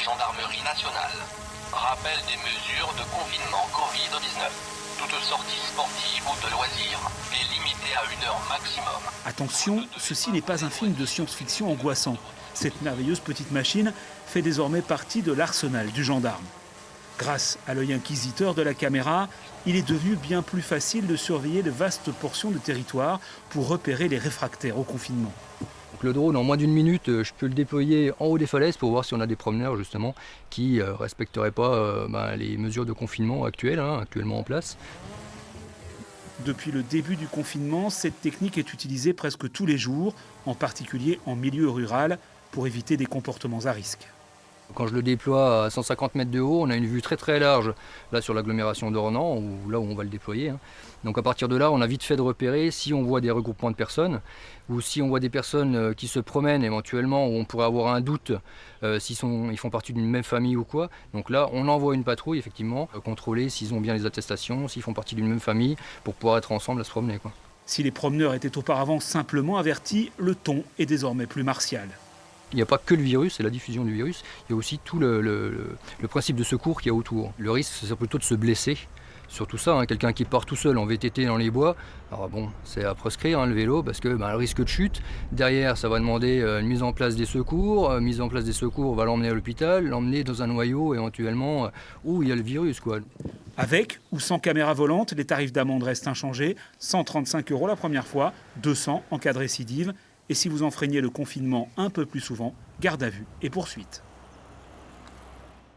gendarmerie nationale. Rappel des mesures de confinement Covid-19. Toute sortie sportive ou de loisirs est limitée à 1 heure maximum. Attention, ceci n'est pas un film de science-fiction angoissant. Cette merveilleuse petite machine fait désormais partie de l'arsenal du gendarme. Grâce à l'œil inquisiteur de la caméra, il est devenu bien plus facile de surveiller de vastes portions de territoire pour repérer les réfractaires au confinement. Donc le drone, en moins d'1 minute, je peux le déployer en haut des falaises pour voir si on a des promeneurs justement qui ne respecteraient pas les mesures de confinement actuellement en place. Depuis le début du confinement, cette technique est utilisée presque tous les jours, en particulier en milieu rural, pour éviter des comportements à risque. Quand je le déploie à 150 mètres de haut, on a une vue très très large là sur l'agglomération d'Ornans, là où on va le déployer. Donc à partir de là, on a vite fait de repérer si on voit des regroupements de personnes ou si on voit des personnes qui se promènent éventuellement, où on pourrait avoir un doute s'ils font partie d'une même famille ou quoi. Donc là, on envoie une patrouille effectivement, contrôler s'ils ont bien les attestations, s'ils font partie d'une même famille, pour pouvoir être ensemble à se promener, quoi. Si les promeneurs étaient auparavant simplement avertis, le ton est désormais plus martial. Il n'y a pas que le virus et la diffusion du virus, il y a aussi tout le principe de secours qu'il y a autour. Le risque, c'est plutôt de se blesser. Surtout ça, quelqu'un qui part tout seul en VTT dans les bois, alors bon, c'est à proscrire le vélo parce que le risque de chute, derrière ça va demander une mise en place des secours, va l'emmener à l'hôpital, l'emmener dans un noyau éventuellement où il y a le virus, quoi. Avec ou sans caméra volante, les tarifs d'amende restent inchangés, 135 € la première fois, 200 en cas de récidive. Et si vous enfreignez le confinement un peu plus souvent, garde à vue et poursuite.